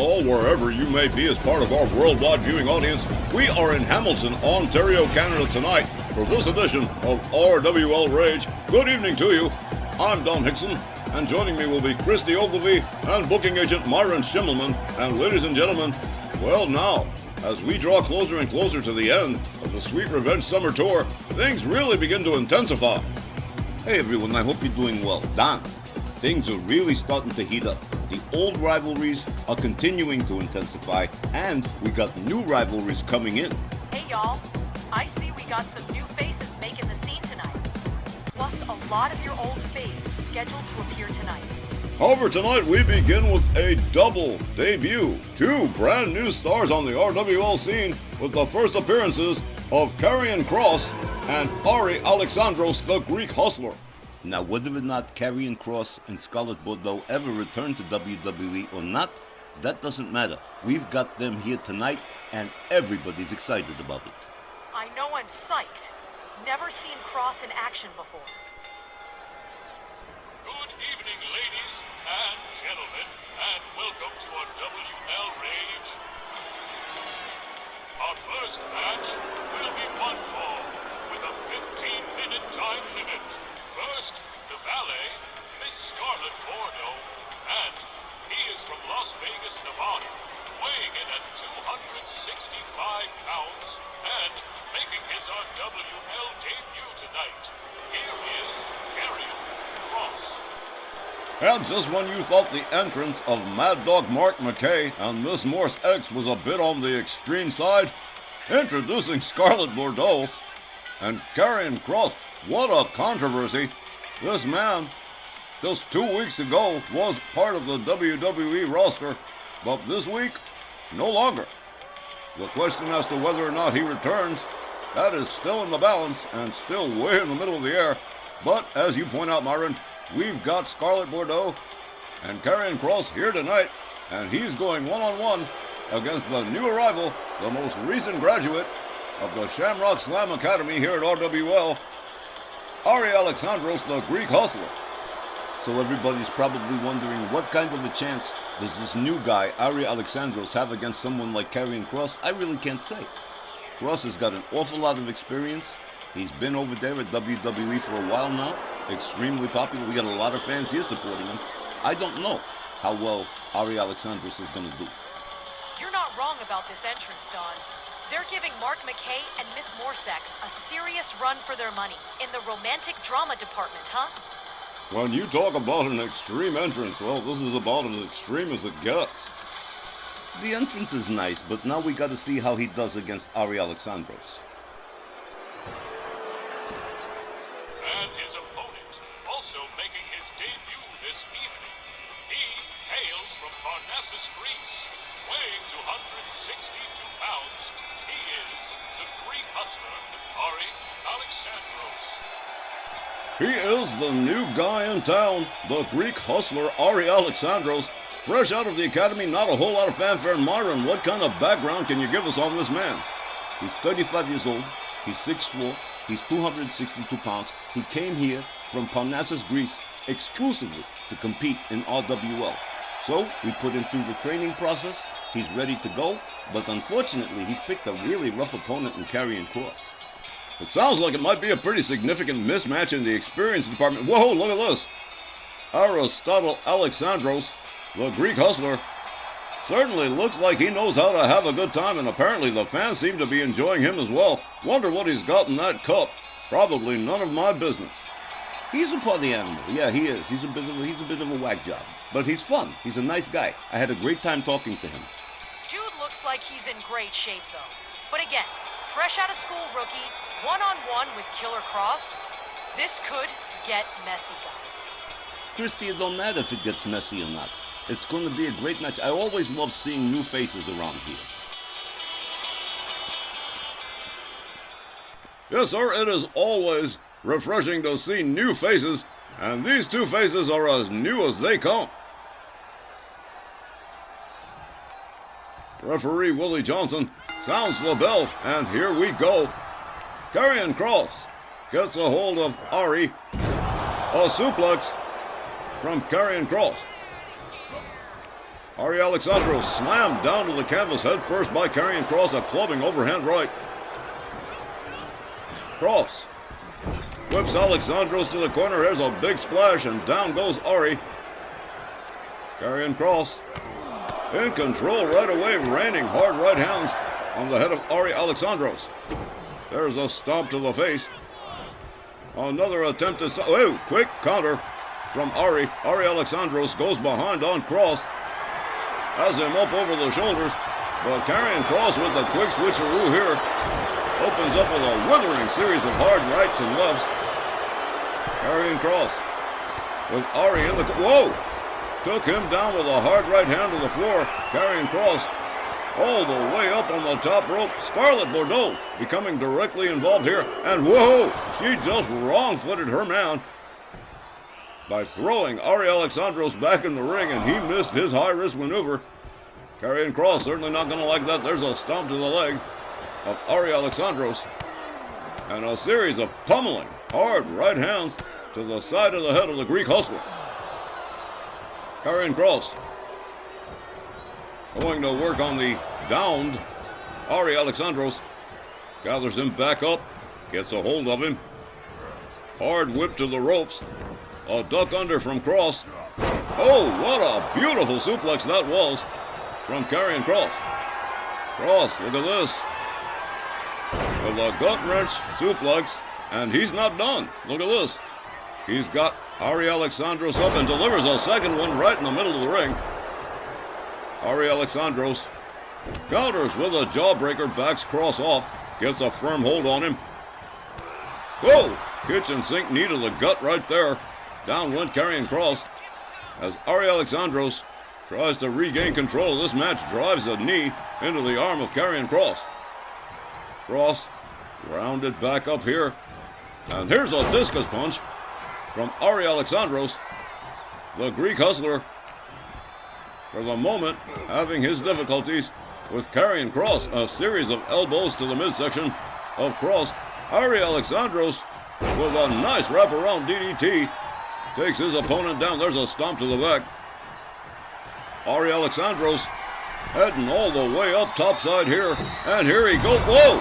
all, wherever you may be as part of our worldwide viewing audience. We are in Hamilton, Ontario, Canada tonight for this edition of RWL Rage. Good evening to you. I'm Don Hickson, and joining me will be Christy Ogilvie and booking agent Myron Schimmelman. And ladies and gentlemen, well now, as we draw closer and closer to the end of the Sweet Revenge Summer Tour, things really begin to intensify. Hey everyone, I hope you're doing well. Don, things are really starting to heat up. The old rivalries are continuing to intensify, and we got new rivalries coming in. Hey y'all, I see we got some new faces making the scene tonight. Plus a lot of your old faves scheduled to appear tonight. However, tonight we begin with a double debut. Two brand new stars on the RWL scene with the first appearances of Karrion Kross and Ari Alexandros, the Greek Hustler. Now, whether or not Karrion Kross and Scarlett Bordeaux ever return to WWE or not, that doesn't matter. We've got them here tonight, and everybody's excited about it. I know I'm psyched. Never seen Kross in action before. Good evening, ladies and gentlemen, and welcome to our WL Rage. Our first match will be one fall with a 15-minute time limit. First, the valet, Miss Scarlett Bordeaux, and he is from Las Vegas, Nevada, weighing in at 265 pounds and making his RWL debut tonight. Here is Karrion Kross. And just when you thought the entrance of Mad Dog Mark McKay and Miss Morse X was a bit on the extreme side, introducing Scarlett Bordeaux and Karrion Kross. What a controversy. This man, just 2 weeks ago, was part of the WWE roster, but this week, no longer. The question as to whether or not he returns, that is still in the balance and still way in the middle of the air. But as you point out, Myron, we've got Scarlett Bordeaux and Karrion Kross here tonight, and he's going one-on-one against the new arrival, the most recent graduate of the Shamrock Slam Academy here at RWL, Ari Alexandros, the Greek Hustler. So everybody's probably wondering what kind of a chance does this new guy, Ari Alexandros, have against someone like Karrion Kross? I really can't say. Kross has got an awful lot of experience. He's been over there at WWE for a while now. Extremely popular. We got a lot of fans here supporting him. I don't know how well Ari Alexandros is going to do. You're not wrong about this entrance, Don. They're giving Mark McKay and Miss Morsex a serious run for their money in the romantic drama department, huh? When you talk about an extreme entrance, well, this is about as extreme as it gets. The entrance is nice, but now we got to see how he does against Ari Alexandros. And his opponent, also making his debut this evening. He hails from Parnassus, Greece, weighing 262 pounds. He is the Greek Hustler, Ari Alexandros. He is the new guy in town, the Greek Hustler, Ari Alexandros. Fresh out of the academy, not a whole lot of fanfare. Myron, what kind of background can you give us on this man? He's 35 years old, he's 6'4", he's 262 pounds. He came here from Parnassus, Greece, exclusively to compete in RWL. So we put him through the training process. He's ready to go, but unfortunately, he's picked a really rough opponent in Karrion Kross. It sounds like it might be a pretty significant mismatch in the experience department. Whoa, look at this. Aristotle Alexandros, the Greek Hustler, certainly looks like he knows how to have a good time, and apparently the fans seem to be enjoying him as well. Wonder what he's got in that cup. Probably none of my business. He's a party animal. Yeah, he is. He's a bit of a whack job. But he's fun. He's a nice guy. I had a great time talking to him. Dude looks like he's in great shape, though. But again, fresh out of school rookie, one-on-one with Killer Kross, this could get messy, guys. Christy, it don't matter if it gets messy or not. It's going to be a great match. I always love seeing new faces around here. Yes, sir, it is always refreshing to see new faces, and these two faces are as new as they come. Referee Willie Johnson sounds the bell, and here we go. Karrion Kross gets a hold of Ari. A suplex from Karrion Kross. Ari Alexandros slammed down to the canvas head first by Karrion Kross, a clubbing overhand right. Kross whips Alexandros to the corner. There's a big splash, and down goes Ari. Karrion Kross in control right away, raining hard right hands on the head of Ari Alexandros. There's a stomp to the face. Another attempt to stop. Oh, quick counter from Ari. Ari Alexandros goes behind on Kross. Has him up over the shoulders. But Karrion Kross with a quick switcheroo here. Opens up with a withering series of hard rights and lefts. Karrion Kross with Ari in the... Whoa! Took him down with a hard right hand to the floor. Karrion Kross all the way up on the top rope. Scarlett Bordeaux becoming directly involved here. And whoa! She just wrong-footed her man by throwing Ari Alexandros back in the ring, and he missed his high-risk maneuver. Karrion Kross certainly not going to like that. There's a stomp to the leg of Ari Alexandros. And a series of pummeling hard right hands to the side of the head of the Greek hustler. Karrion Kross going to work on the downed Ari Alexandros. Gathers him back up. Gets a hold of him. Hard whip to the ropes. A duck under from Kross. Oh, what a beautiful suplex that was from Karrion Kross. Kross, look at this. With a gut-wrench suplex, and he's not done. Look at this. He's got Ari Alexandros up and delivers a second one right in the middle of the ring. Ari Alexandros counters with a jawbreaker, backs Kross off, gets a firm hold on him. Whoa! Kitchen sink knee to the gut right there. Down went Karrion Kross as Ari Alexandros tries to regain control of this match, drives a knee into the arm of Karrion Kross. Kross rounded back up here, and here's a discus punch from Ari Alexandros. The Greek hustler, for the moment, having his difficulties with Karrion Kross. A series of elbows to the midsection of Kross. Ari Alexandros with a nice wraparound DDT takes his opponent down. There's a stomp to the back. Ari Alexandros heading all the way up topside here. And here he goes. Whoa!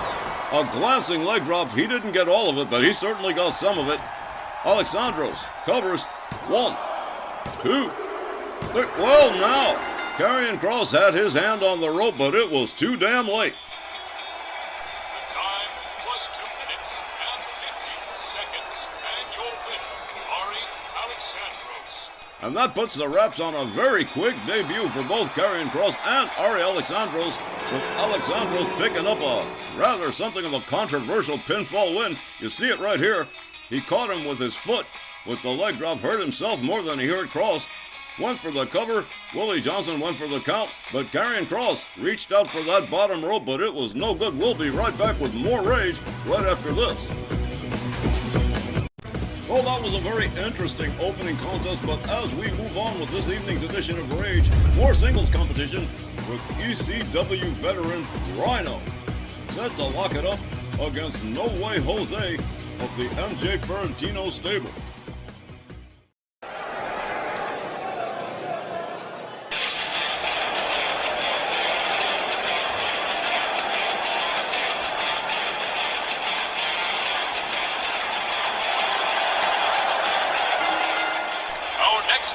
A glancing leg drop. He didn't get all of it, but he certainly got some of it. Alexandros covers. 1, 2, 3. Well, now, Karrion Kross had his hand on the rope, but it was too damn late. The time was 2 minutes and 50 seconds, and your winner, Ari Alexandros. And that puts the wraps on a very quick debut for both Karrion Kross and Ari Alexandros, with Alexandros picking up a rather something of a controversial pinfall win. You see it right here. He caught him with his foot, with the leg drop, hurt himself more than he hurt Kross. Went for the cover. Willie Johnson went for the count, but Karrion Kross reached out for that bottom rope, but it was no good. We'll be right back with more Rage right after this. Well, that was a very interesting opening contest, but as we move on with this evening's edition of Rage, more singles competition with ECW veteran Rhino set to lock it up against No Way Jose of the MJ Ferrantino stable.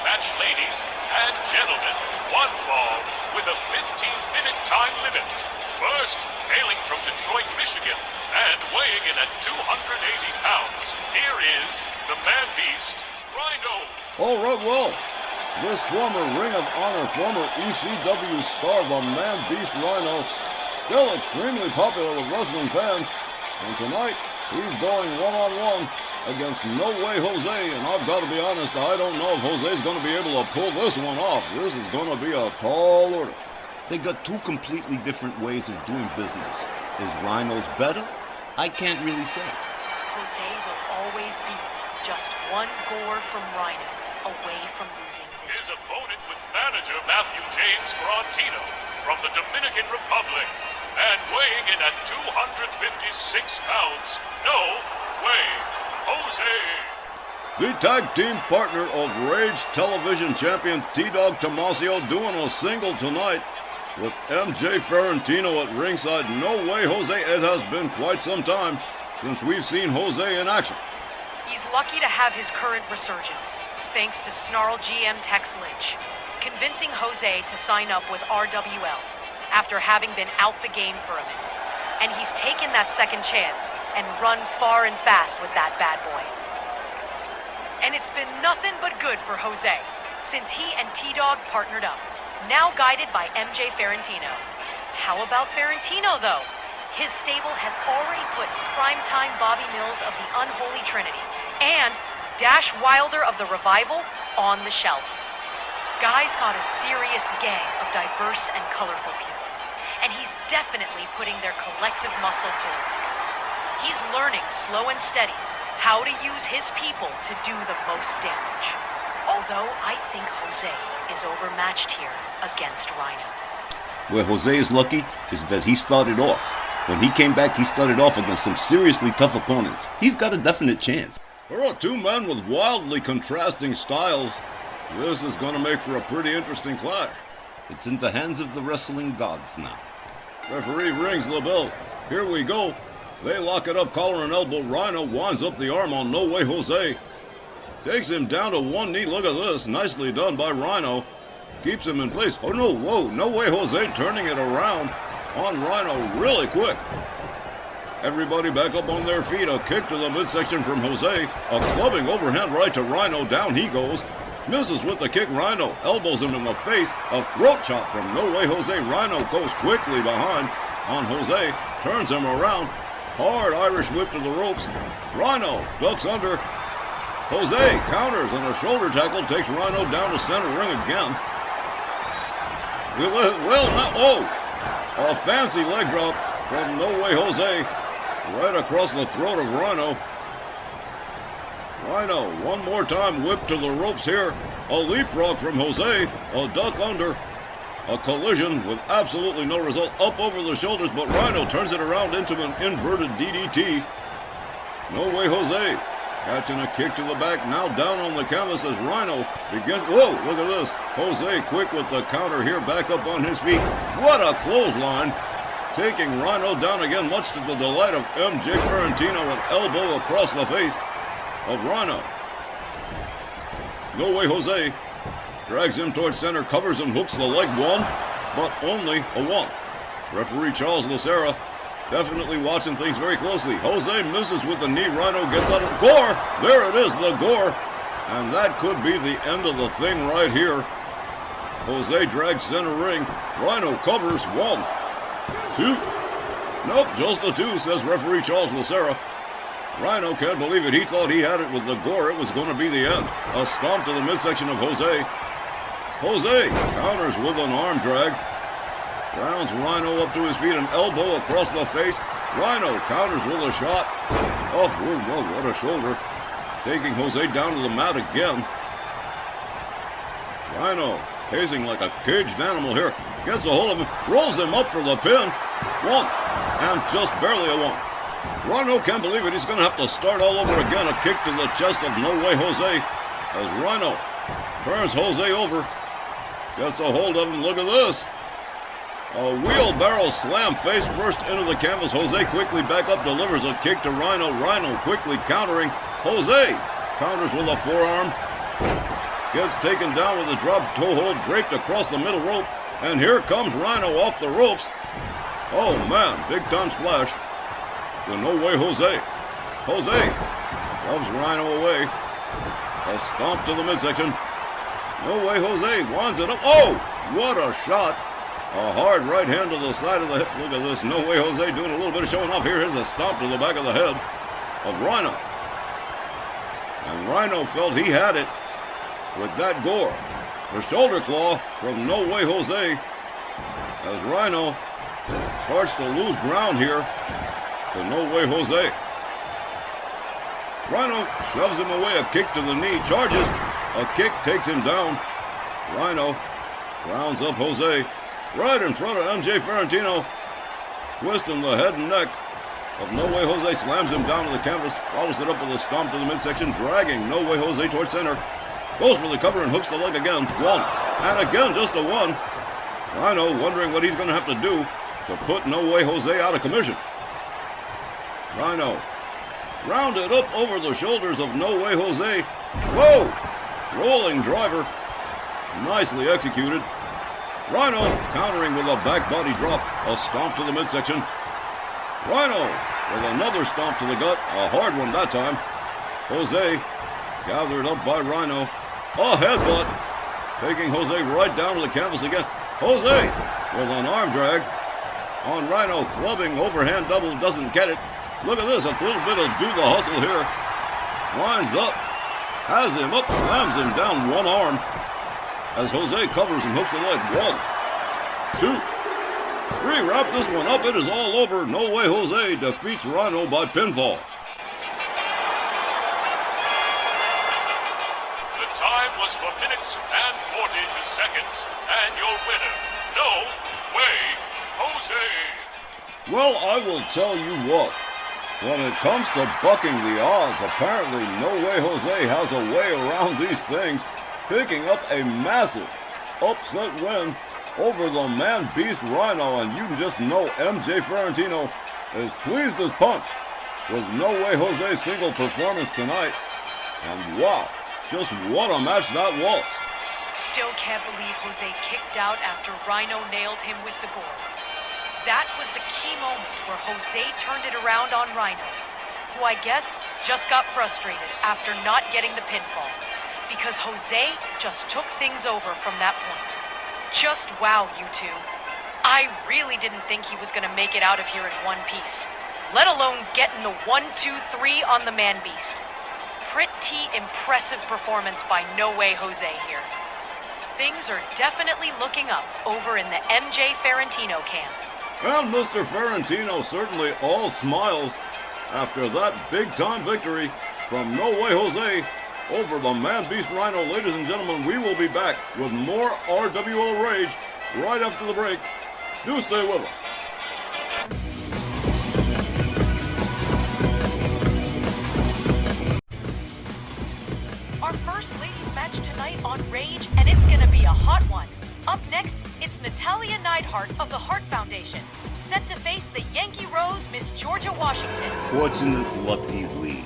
Match, ladies and gentlemen, one fall with a 15-minute time limit. First, hailing from Detroit, Michigan, and weighing in at 280 pounds, here is the man-beast, Rhino. All right, well, this former Ring of Honor, former ECW star, the man-beast Rhino, still extremely popular with wrestling fans, and tonight he's going one-on-one against No Way Jose, and I've got to be honest, I don't know if Jose's going to be able to pull this one off. This is going to be a tall order. They got two completely different ways of doing business. Is Rhino's better? I can't really say. Jose will always be just one gore from Rhino away from losing this. His opponent with manager Matthew James Ferrantino from the Dominican Republic, and weighing in at 256 pounds, No Way Jose. The tag team partner of Rage Television champion T-Dog Tomasio doing a single tonight with MJ Ferrantino at ringside. No way, Jose. It has been quite some time since we've seen Jose in action. He's lucky to have his current resurgence, thanks to Snarl GM Tex Lynch, convincing Jose to sign up with RWL after having been out the game for a minute. And he's taken that second chance and run far and fast with that bad boy. And it's been nothing but good for Jose since he and T-Dog partnered up, now guided by MJ Ferrantino. How about Ferrantino, though? His stable has already put primetime Bobby Mills of the Unholy Trinity and Dash Wilder of the Revival on the shelf. Guy's got a serious gang of diverse and colorful people, and he's definitely putting their collective muscle to work. He's learning slow and steady how to use his people to do the most damage. Although I think Jose is overmatched here against Rhino. Where Jose is lucky is that he started off. When he came back, he started off against some seriously tough opponents. He's got a definite chance. For two men with wildly contrasting styles, this is going to make for a pretty interesting clash. It's in the hands of the wrestling gods now. Referee rings the bell. Here we go. They lock it up, collar and elbow. Rhino winds up the arm on No Way Jose. Takes him down to one knee. Look at this. Nicely done by Rhino. Keeps him in place. Oh no, whoa. No Way Jose turning it around on Rhino really quick. Everybody back up on their feet. A kick to the midsection from Jose. A clubbing overhand right to Rhino. Down he goes. Misses with the kick. Rhino elbows him in the face. A throat chop from No Way Jose. Rhino goes quickly behind on Jose. Turns him around. Hard Irish whip to the ropes. Rhino ducks under. Jose counters and a shoulder tackle takes Rhino down to center ring again. Well, now, oh! A fancy leg drop from No Way Jose right across the throat of Rhino. Rhino, one more time, whip to the ropes here. A leapfrog from Jose, a duck under. A collision with absolutely no result. Up over the shoulders, but Rhino turns it around into an inverted DDT. No Way Jose catching a kick to the back. Now down on the canvas as Rhino begins. Whoa, look at this. Jose quick with the counter here, back up on his feet. What a clothesline. Taking Rhino down again, much to the delight of MJ Ferrantino, an elbow across the face of Rhino. No Way Jose drags him towards center, covers him, hooks the leg one, but only a one. Referee Charles Lucera definitely watching things very closely. Jose misses with the knee. Rhino gets out of gore. There it is, the gore. And that could be the end of the thing right here. Jose drags center ring. Rhino covers. 1, 2. Nope, just a 2, says referee Charles Lucera. Rhino can't believe it. He thought he had it with the gore. It was going to be the end. A stomp to the midsection of Jose. Jose counters with an arm drag. Rounds Rhino up to his feet, an elbow across the face. Rhino counters with a shot. Oh, whoa, what a shoulder. Taking Jose down to the mat again. Rhino pacing like a caged animal here. Gets a hold of him, rolls him up for the pin. 1, and just barely a 1. Rhino can't believe it. He's going to have to start all over again. A kick to the chest of No Way Jose as Rhino turns Jose over. Gets a hold of him. Look at this. A wheelbarrow slam face first into the canvas. Jose quickly back up, delivers a kick to Rhino. Rhino quickly countering. Jose counters with a forearm. Gets taken down with a drop toe hold draped across the middle rope. And here comes Rhino off the ropes. Oh man, big time splash. To No Way Jose. Jose shoves Rhino away. A stomp to the midsection. No Way Jose winds it up. Oh, what a shot. A hard right hand to the side of the hip. Look at this. No Way Jose doing a little bit of showing off here. Here's a stomp to the back of the head of Rhino. And Rhino felt he had it with that gore. The shoulder claw from No Way Jose as Rhino starts to lose ground here to No Way Jose. Rhino shoves him away. A kick to the knee. Charges. A kick takes him down. Rhino rounds up Jose right in front of MJ Ferrantino, twisting the head and neck of No Way Jose slams him down to the canvas, follows it up with a stomp to the midsection, dragging No Way Jose towards center. Goes for the cover and hooks the leg again. One. And again, just a one. Rhino wondering what he's going to have to do to put No Way Jose out of commission. Rhino rounded up over the shoulders of No Way Jose. Whoa! Rolling driver. Nicely executed. Rhino countering with a back body drop. A stomp to the midsection. Rhino with another stomp to the gut. A hard one that time. Jose gathered up by Rhino. A headbutt. Taking Jose right down to the canvas again. Jose with an arm drag on Rhino. Clubbing overhand double. Doesn't get it. Look at this. A little bit of do the hustle here. Winds up. Has him up. Slams him down one arm. As Jose covers and hooks the leg. 1, 2, 3. Wrap this one up. It is all over. No Way Jose defeats Rhino by pinfall. The time was 4 minutes and 42 seconds, and your winner, No Way Jose. Well, I will tell you what. When it comes to bucking the odds, apparently No Way Jose has a way around these things, picking up a massive upset win over the man-beast Rhino, and you can just know MJ Ferrantino is pleased as punch with No Way Jose's single performance tonight. And wow, just what a match that was. Still can't believe Jose kicked out after Rhino nailed him with the board. That was the key moment where Jose turned it around on Rhino, who I guess just got frustrated after not getting the pinfall, because Jose just took things over from that point. Just wow, you two. I really didn't think he was going to make it out of here in one piece, let alone getting the 1, 2, 3 on the man beast. Pretty impressive performance by No Way Jose here. Things are definitely looking up over in the MJ Ferrantino camp. And Mr. Ferrantino certainly all smiles after that big-time victory from No Way Jose over the man-beast Rhino. Ladies and gentlemen, we will be back with more RWO Rage right after the break. Do stay with us. Our first ladies match tonight on Rage, and it's gonna be a hot one. Up next, it's Natalya Neidhart of the Hart Foundation, set to face the Yankee Rose, Miss Georgia Washington. Fortunate, lucky we.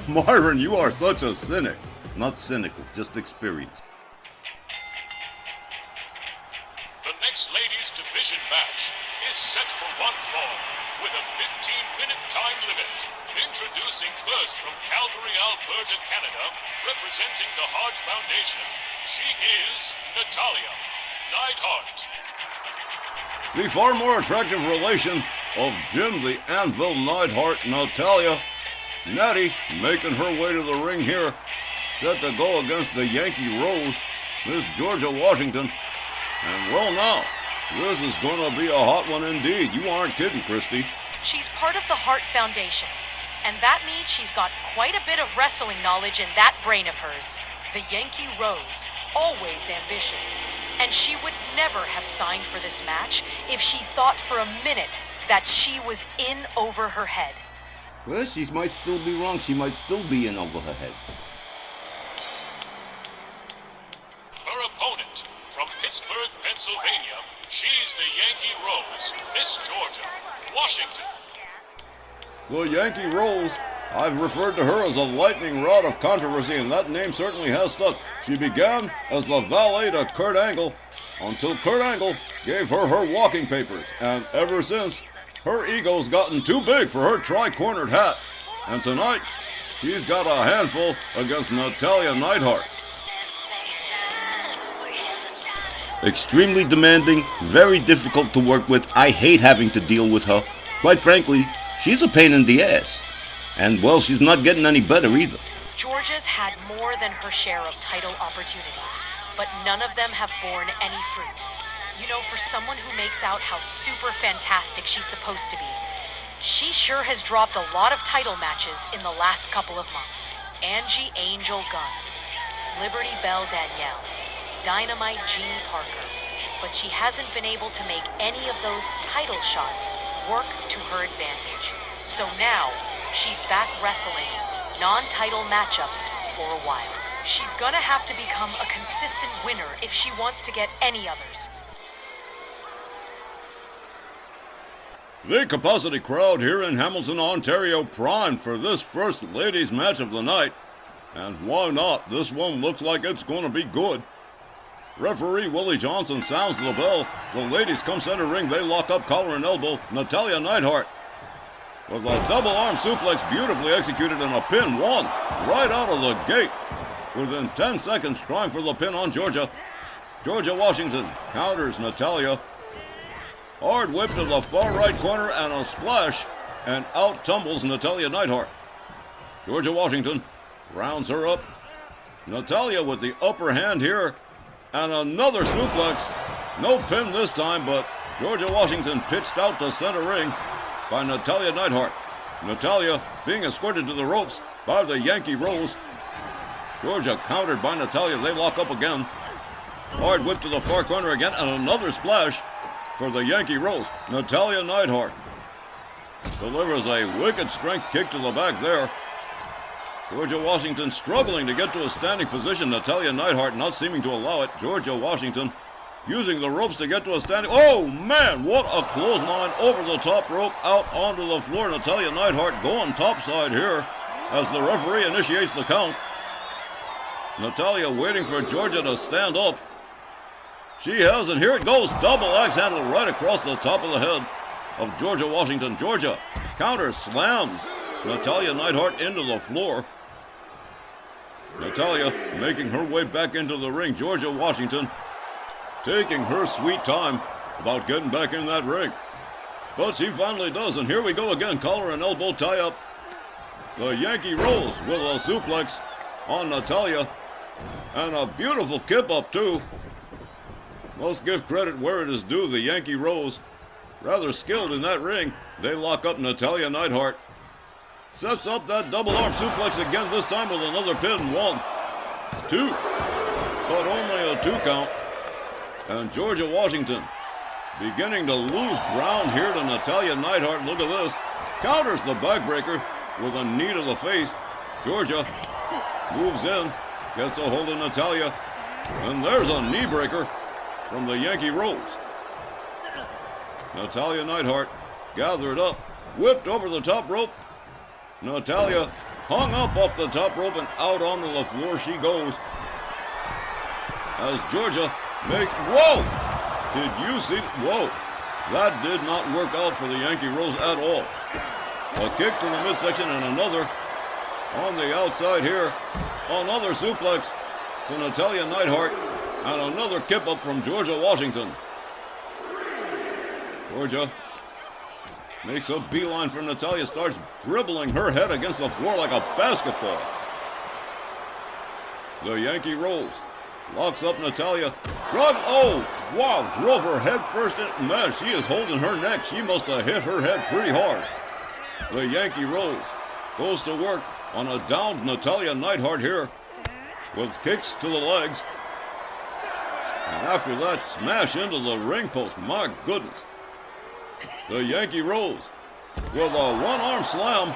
Myron, you are such a cynic. Not cynical, just experienced. The next ladies division match is set for one fall with a 15-minute time limit. Introducing first from Calgary, Alberta, Canada, representing the Hart Foundation, she is Natalya Neidhart. The far more attractive relation of Jim the Anvil Neidhart, Natalya. Natty making her way to the ring here, set to go against the Yankee Rose, Miss Georgia Washington. And well now, this is going to be a hot one indeed. You aren't kidding, Christy. She's part of the Hart Foundation, and that means she's got quite a bit of wrestling knowledge in that brain of hers. The Yankee Rose, always ambitious, and she would never have signed for this match if she thought for a minute that she was in over her head. Well, she might still be wrong. She might still be in over her head. Her opponent, from Pittsburgh, Pennsylvania, she's the Yankee Rose, Miss Georgia Washington. The Yankee Rose, I've referred to her as a lightning rod of controversy, and that name certainly has stuck. She began as the valet to Kurt Angle, until Kurt Angle gave her walking papers, and ever since, her ego's gotten too big for her tri-cornered hat. And tonight, she's got a handful against Natalya Neidhart. Extremely demanding, very difficult to work with. I hate having to deal with her. Quite frankly, she's a pain in the ass. And, well, she's not getting any better either. Georgia's had more than her share of title opportunities, but none of them have borne any fruit. You know, for someone who makes out how super fantastic she's supposed to be, she sure has dropped a lot of title matches in the last couple of months. Angie Angel Guns, Liberty Bell Danielle, Dynamite Jeannie Parker, but she hasn't been able to make any of those title shots work to her advantage. So now, she's back wrestling non-title matchups for a while. She's gonna have to become a consistent winner if she wants to get any others. The capacity crowd here in Hamilton, Ontario, primed for this first ladies match of the night. And why not? This one looks like it's going to be good. Referee Willie Johnson sounds the bell. The ladies come center ring. They lock up collar and elbow. Natalya Neidhart with a double arm suplex beautifully executed and a pin won right out of the gate. Within 10 seconds trying for the pin on Georgia. Georgia Washington counters Natalya. Hard whip to the far right corner and a splash, and out tumbles Natalya Neidhart. Georgia Washington rounds her up. Natalya with the upper hand here, and another suplex. No pin this time, but Georgia Washington pitched out to center ring by Natalya Neidhart. Natalya being escorted to the ropes by the Yankee Rose. Georgia countered by Natalya. They lock up again. Hard whip to the far corner again, and another splash for the Yankee Rose. Natalya Neidhart delivers a wicked strength kick to the back there. Georgia Washington struggling to get to a standing position. Natalya Neidhart not seeming to allow it. Georgia Washington using the ropes to get to a standing. Oh man, what a clothesline over the top rope out onto the floor. Natalya Neidhart going topside here as the referee initiates the count. Natalya waiting for Georgia to stand up. She has, and here it goes. Double axe handle right across the top of the head of Georgia Washington. Georgia counter slams Natalya Neidhart into the floor. Natalya making her way back into the ring. Georgia Washington taking her sweet time about getting back in that ring. But she finally does, and here we go again. Collar and elbow tie up. The Yankee Rose with a suplex on Natalya. And a beautiful kip up too. Must give credit where it is due. The Yankee Rose rather skilled in that ring. They lock up Natalya Neidhart. Sets up that double arm suplex again, this time with another pin. 1, 2, but only a 2 count. And Georgia Washington beginning to lose ground here to Natalya Neidhart. Look at this. Counters the backbreaker with a knee to the face. Georgia moves in, gets a hold of Natalya, and there's a knee breaker from the Yankee Rose. Natalya Neidhart gathered up, whipped over the top rope. Natalya hung up off the top rope and out onto the floor she goes. As Georgia makes, whoa! Did you see, whoa! That did not work out for the Yankee Rose at all. A kick to the midsection and another on the outside here. Another suplex to Natalya Neidhart and another kip up from Georgia Washington. Georgia makes a beeline for Natalya, starts dribbling her head against the floor like a basketball. The Yankee Rose locks up Natalya. Oh, wow, drove her head first in. Man, she is holding her neck. She must have hit her head pretty hard. The Yankee Rose goes to work on a downed Natalya Neidhart here with kicks to the legs. And after that, smash into the ring post. My goodness. The Yankee Rose with a one-arm slam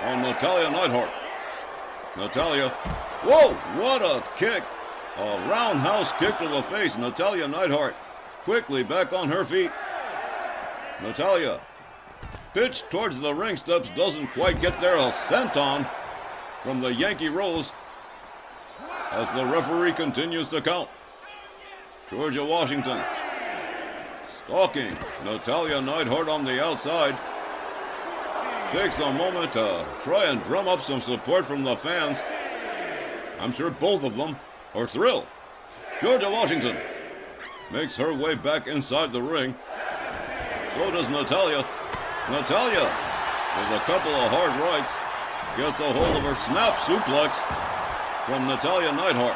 on Natalya Neidhart. Natalya, whoa, what a kick. A roundhouse kick to the face. Natalya Neidhart quickly back on her feet. Natalya pitched towards the ring steps, doesn't quite get there. A senton from the Yankee Rose as the referee continues to count. Georgia Washington stalking Natalya Neidhart on the outside. Takes a moment to try and drum up some support from the fans. I'm sure both of them are thrilled. Georgia Washington makes her way back inside the ring. So does Natalya. Natalya, with a couple of hard rights, gets a hold of her snap suplex from Natalya Neidhart.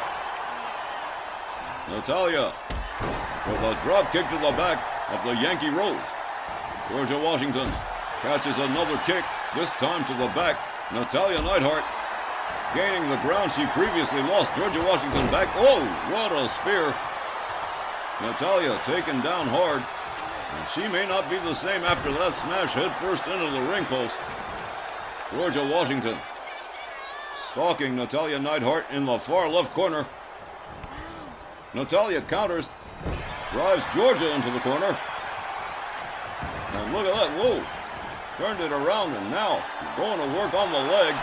Natalya with a drop kick to the back of the Yankee Rose. Georgia Washington catches another kick, this time to the back. Natalya Neidhart gaining the ground she previously lost. Georgia Washington back. Oh, what a spear. Natalya taken down hard. And she may not be the same after that smash head first into the ring post. Georgia Washington stalking Natalya Neidhart in the far left corner. Natalya counters, drives Georgia into the corner. And look at that, whoa. Turned it around and now going to work on the leg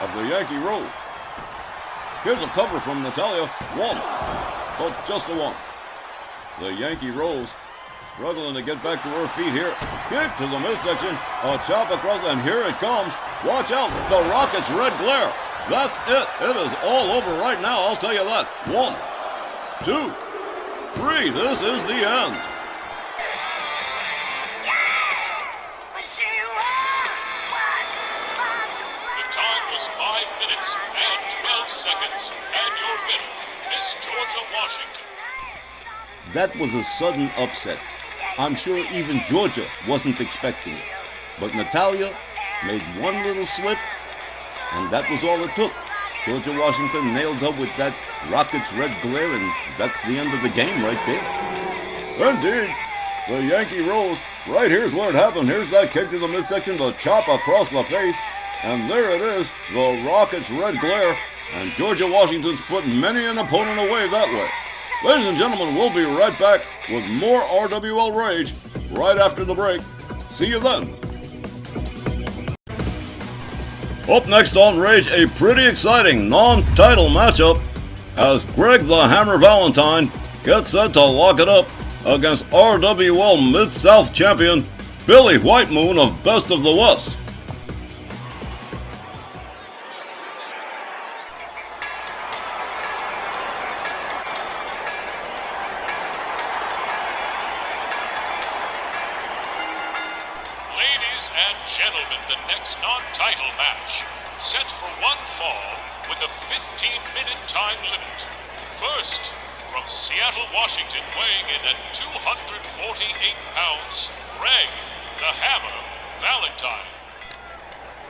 of the Yankee Rose. Here's a cover from Natalya. One, but just a one. The Yankee Rose struggling to get back to her feet here. Kick to the midsection. A chop across, and here it comes. Watch out, the Rockets' red glare. That's it. It is all over right now, I'll tell you that. 1, 2, 3. This is the end. The time was 5 minutes and 12 seconds, and your winner is Georgia Washington. That was a sudden upset. I'm sure even Georgia wasn't expecting it. But Natalya made one little slip, and that was all it took. Georgia Washington nailed her with that Rockets red glare, and that's the end of the game right there. Indeed, the Yankee Rose. Right here's where it happened. Here's that kick to the midsection, the chop across the face. And there it is, the Rockets' red glare. And Georgia Washington's put many an opponent away that way. Ladies and gentlemen, we'll be right back with more RWL Rage right after the break. See you then. Up next on Rage, a pretty exciting non-title matchup as Greg the Hammer Valentine gets set to lock it up against RWL Mid-South champion Billy White Moon of Best of the West. Ladies and gentlemen, the next non-title match, set for one fall with a 15-minute time limit. First, from Seattle, Washington, weighing in at 248 pounds, Greg the Hammer Valentine.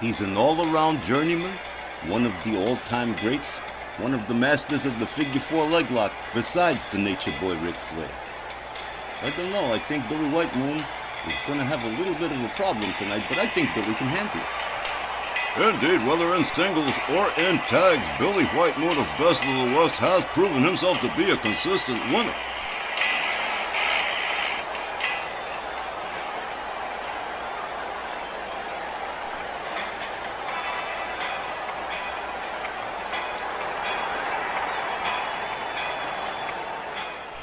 He's an all-around journeyman, one of the all-time greats, one of the masters of the figure four leg lock, besides the Nature Boy Ric Flair. I don't know, I think Billy White Moon is going to have a little bit of a problem tonight, but I think Billy can handle it. Indeed, whether in singles or in tags, Billy White Moon of Best of the West has proven himself to be a consistent winner.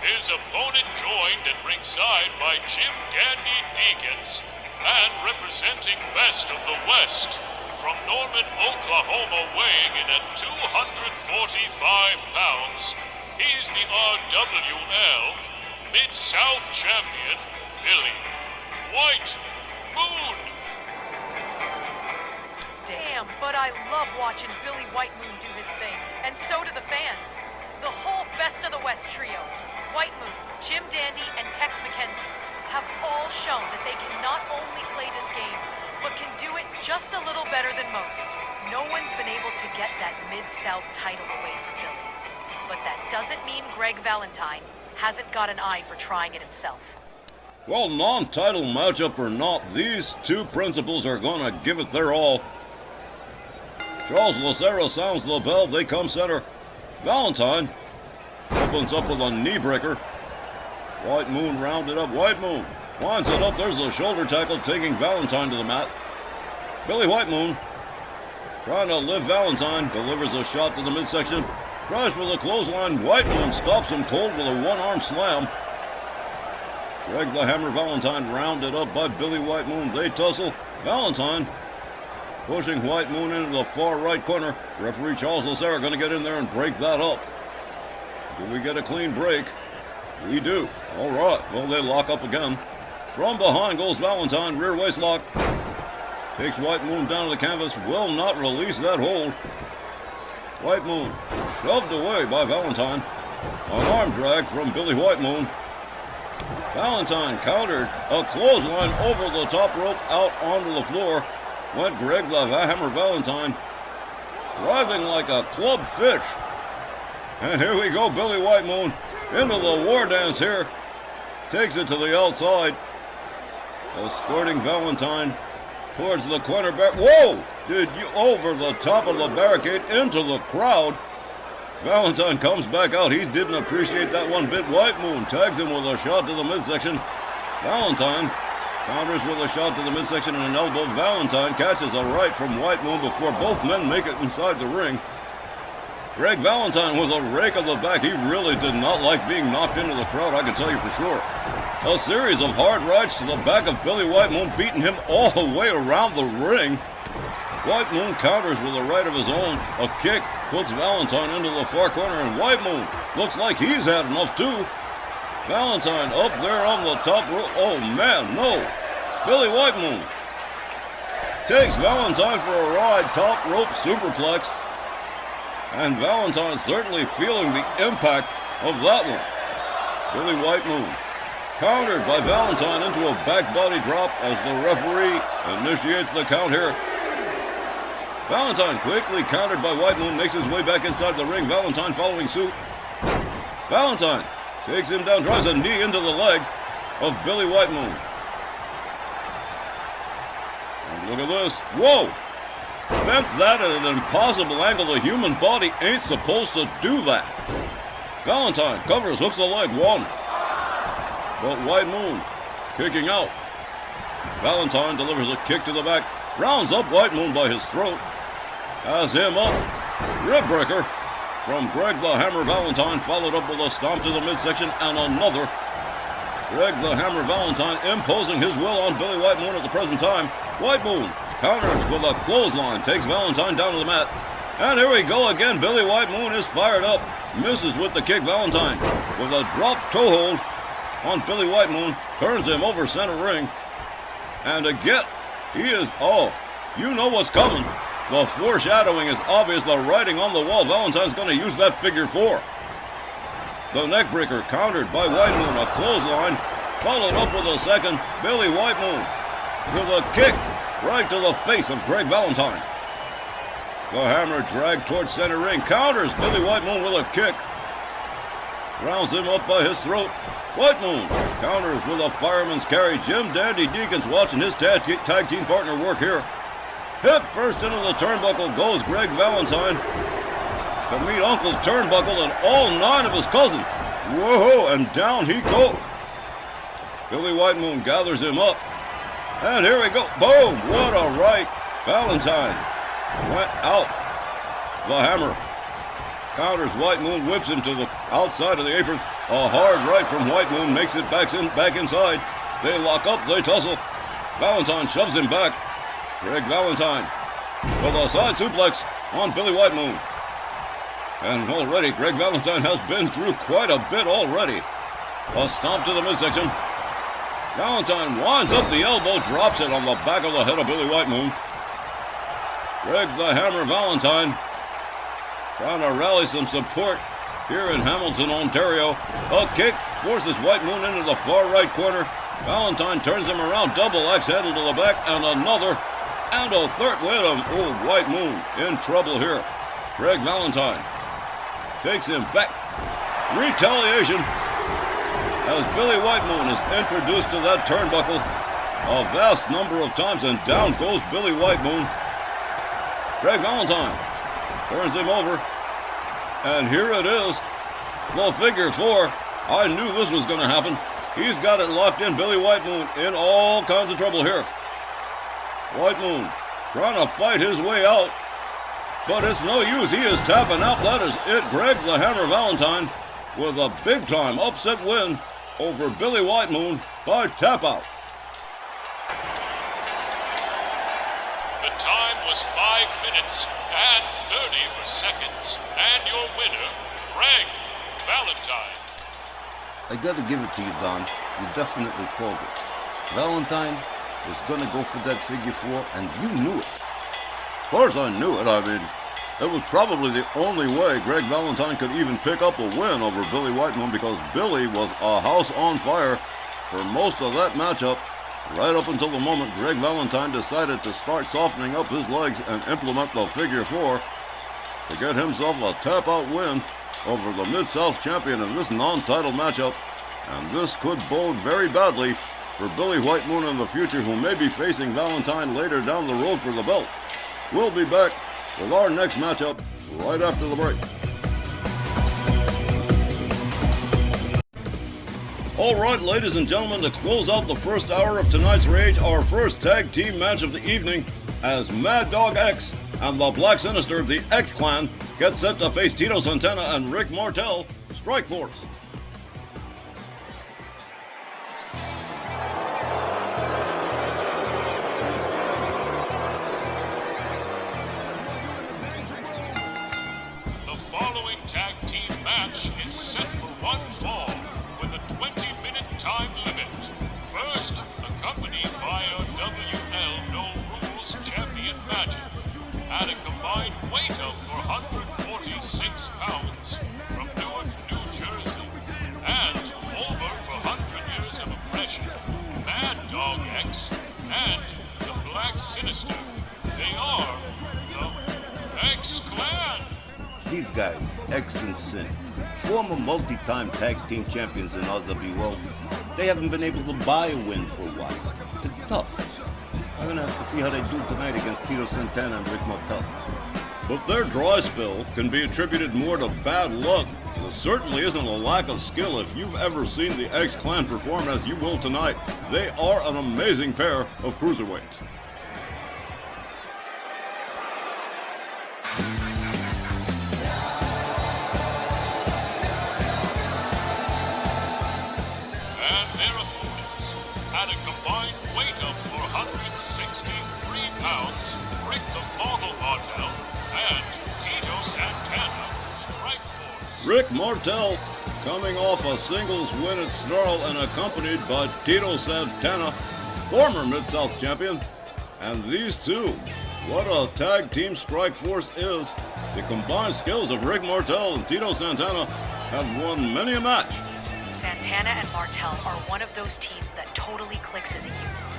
His opponent joined at ringside by Jim Dandy Deacons, and representing Best of the West, from Norman, Oklahoma, weighing in at 245 pounds, he's the RWL Mid-South champion, Billy White Moon. Damn, but I love watching Billy White Moon do his thing, and so do the fans. The whole Best of the West trio, White Moon, Jim Dandy, and Tex McKenzie, have all shown that they can not only play this game, but can do it just a little better than most. No one's been able to get that Mid-South title away from Billy. But that doesn't mean Greg Valentine hasn't got an eye for trying it himself. Well, non-title matchup or not, these two principals are going to give it their all. Charles Lucero sounds the bell, they come center. Valentine opens up with a knee breaker. White Moon rounded up. White Moon winds it up. There's a shoulder tackle taking Valentine to the mat. Billy White Moon trying to lift Valentine. Delivers a shot to the midsection. Tries for the clothesline. White Moon stops him cold with a one-arm slam. Greg the Hammer Valentine rounded up by Billy White Moon. They tussle. Valentine pushing White Moon into the far right corner. Referee Charles Lucero going to get in there and break that up. Do we get a clean break? We do. All right. Well, they lock up again. From behind goes Valentine. Rear waist lock. Takes White Moon down to the canvas. Will not release that hold. White Moon shoved away by Valentine. An arm drag from Billy White Moon. Valentine countered. A clothesline over the top rope out onto the floor. Went Greg the Hammer Valentine. Writhing like a club fish. And here we go, Billy White Moon into the war dance here. Takes it to the outside. escorting Valentine towards the corner Whoa! Did you over the top of the barricade into the crowd? Valentine comes back out. He didn't appreciate that one bit. White Moon tags him with a shot to the midsection. Valentine counters with a shot to the midsection and an elbow. Valentine catches a right from White Moon before both men make it inside the ring. Greg Valentine with a rake of the back. He really did not like being knocked into the crowd, I can tell you for sure. A series of hard rights to the back of Billy White Moon, beating him all the way around the ring. White Moon counters with a right of his own. A kick puts Valentine into the far corner, and White Moon looks like he's had enough too. Valentine up there on the top rope. Oh man, no. Billy White Moon takes Valentine for a ride. Top rope superplex. And Valentine certainly feeling the impact of that one. Billy White Moon countered by Valentine into a back body drop as the referee initiates the count here. Valentine quickly countered by White Moon, makes his way back inside the ring. Valentine following suit. Valentine takes him down, drives a knee into the leg of Billy White Moon. And look at this. Whoa! Bent that at an impossible angle. The human body ain't supposed to do that. Valentine covers, hooks the leg, one. But White Moon kicking out. Valentine delivers a kick to the back. Rounds up White Moon by his throat. Has him up. Rib breaker from Greg the Hammer Valentine, followed up with a stomp to the midsection and another. Greg the Hammer Valentine imposing his will on Billy White Moon at the present time. White Moon counters with a clothesline, takes Valentine down to the mat. And here we go again. Billy White Moon is fired up. Misses with the kick. Valentine with a drop toe hold on Billy White Moon. Turns him over center ring. And again, he is, you know what's coming. The foreshadowing is obvious. The writing on the wall. Valentine's going to use that figure four. The neckbreaker countered by White Moon. A clothesline followed up with a second. Billy White Moon with a kick right to the face of Greg Valentine. The Hammer dragged towards center ring. Counters Billy White Moon with a kick. Rounds him up by his throat. White Moon counters with a fireman's carry. Jim Dandy Deacons watching his tag team partner work here. Hip first into the turnbuckle goes Greg Valentine to meet Uncle's turnbuckle and all 9 of his cousins. Whoa, and down he goes. Billy White Moon gathers him up. And here we go. Boom! What a right. Valentine went out. The Hammer counters White Moon, whips him to the outside of the apron. A hard right from White Moon makes it back inside. They lock up, they tussle. Valentine shoves him back. Greg Valentine with a side suplex on Billy White Moon. And already Greg Valentine has been through quite a bit already. A stomp to the midsection. Valentine winds up the elbow, drops it on the back of the head of Billy White Moon. Greg the Hammer Valentine trying to rally some support here in Hamilton, Ontario. A kick forces White Moon into the far right corner. Valentine turns him around, double axe handle to the back, and another, and a third. Wait a minute. Oh, White Moon in trouble here. Greg Valentine takes him back. Retaliation as Billy White Moon is introduced to that turnbuckle a vast number of times, and down goes Billy White Moon. Greg Valentine turns him over, and here it is, the figure four. I knew this was going to happen. He's got it locked in. Billy White Moon in all kinds of trouble here. White Moon trying to fight his way out, but it's no use. He is tapping out. That is it. Greg the Hammer Valentine with a big-time upset win over Billy White Moon by tap out. The time was 5 minutes and 34 seconds. And your winner, Greg Valentine. I gotta give it to you, Don. You definitely called it. Valentine was gonna go for that figure four, and you knew it. Of course I knew it. I mean, it was probably the only way Greg Valentine could even pick up a win over Billy White Moon, because Billy was a house on fire for most of that matchup, right up until the moment Greg Valentine decided to start softening up his legs and implement the figure four to get himself a tap-out win over the Mid-South champion in this non-title matchup. And this could bode very badly for Billy White Moon in the future, who may be facing Valentine later down the road for the belt. We'll be back with our next matchup right after the break. Alright, ladies and gentlemen, to close out the first hour of tonight's Rage, our first tag team match of the evening, as Mad Dog X and the Black Sinister, the X-Clan, get set to face Tito Santana and Rick Martel, Strike Force. The following tag team match is set for one fall with a 20-minute time limit. First, accompanied by a WL No Rules Champion Magic at a combined weight of 446 pounds from Newark, New Jersey, and over 400 years of oppression, Mad Dog X and the Black Sinister. They are the X-Clan. These guys, X and Sin, former multi-time tag team champions in RWL, they haven't been able to buy a win for a while. It's tough. I'm gonna have to see how they do tonight against Tito Santana and Rick Martel. But their dry spell can be attributed more to bad luck. There certainly isn't a lack of skill. If you've ever seen the X-Clan perform as you will tonight, they are an amazing pair of cruiserweights. And their opponents, at a combined weight of 463 pounds, Rick the Mogul Martel and Tito Santana, Strike Force. Rick Martel coming off a singles win at Snarl and accompanied by Tito Santana, former Mid-South champion. And these two, what a tag team Strike Force is. The combined skills of Rick Martel and Tito Santana have won many a match. Santana and Martel are one of those teams that totally clicks as a unit.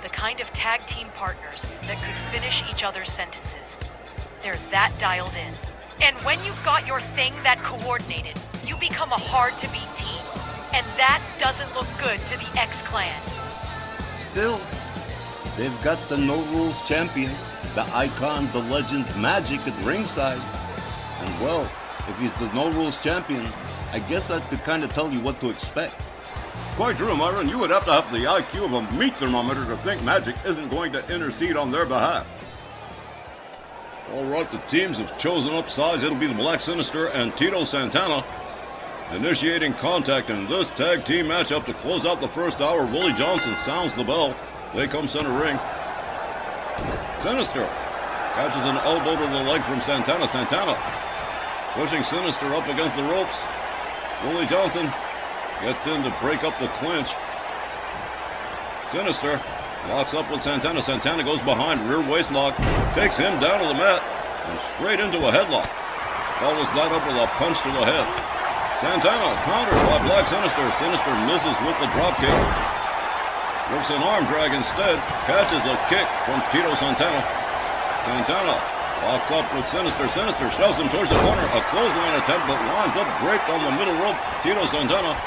The kind of tag team partners that could finish each other's sentences. They're that dialed in. And when you've got your thing that coordinated, you become a hard-to-beat team. And that doesn't look good to the X-Clan. Still, they've got the No Rules champion, the icon, the legend, Magic at ringside. And well, if he's the No Rules champion, I guess that could kind of tell you what to expect. Quite true, Myron. You would have to have the IQ of a meat thermometer to think Magic isn't going to intercede on their behalf. All right, the teams have chosen up sides. It'll be the Black Sinister and Tito Santana initiating contact in this tag team matchup to close out the first hour. Willie Johnson sounds the bell. They come center ring. Sinister catches an elbow to the leg from Santana. Santana pushing Sinister up against the ropes. Willie Johnson gets in to break up the clinch. Sinister locks up with Santana. Santana goes behind, rear waist lock, takes him down to the mat, and straight into a headlock. Follows that up with a punch to the head. Santana counters by Black Sinister. Sinister misses with the drop kick. Looks an arm drag instead. Catches a kick from Tito Santana. Santana locks up with Sinister. Sinister shoves him towards the corner. A clothesline attempt, but winds up draped on the middle rope. Tito Santana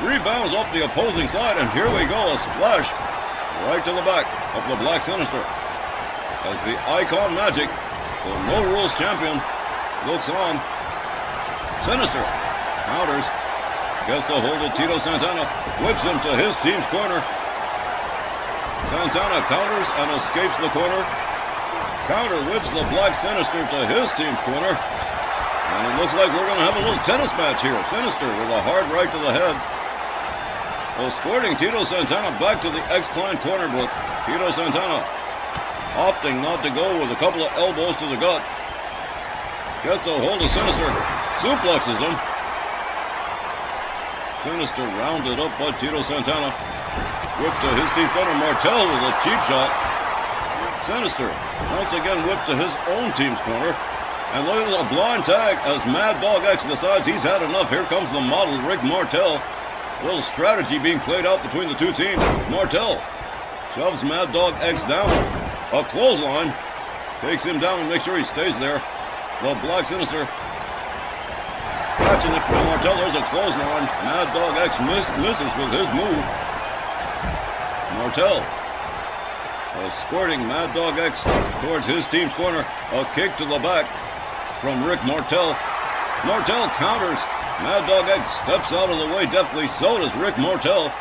rebounds off the opposing side, and here we go. A splash right to the back of the Black Sinister. As the Icon Magic, the No Rules champion, looks on. Sinister counters. Gets a hold of Tito Santana. Whips him to his team's corner. Santana counters and escapes the corner. Counter whips the Black Sinister to his team's corner. And it looks like we're going to have a little tennis match here. Sinister with a hard right to the head. Escorting Tito Santana back to the X-Clan corner, but Tito Santana opting not to go with a couple of elbows to the gut. Gets a hold of Sinister. Suplexes him. Sinister rounded up by Tito Santana. Whipped to his team corner. Martel with a cheap shot. Sinister once again whipped to his own team's corner. And look at a blind tag as Mad Dog X decides he's had enough. Here comes the model Rick Martel. Little strategy being played out between the two teams. Martel shoves Mad Dog X down. A clothesline takes him down and makes sure he stays there. The Black Sinister catching it from Martel. There's a clothesline. Mad Dog X misses with his move. Martel. Escorting Mad Dog X towards his team's corner. A kick to the back from Rick Martel. Martel counters. Mad Dog X steps out of the way deftly. So does Rick Martel.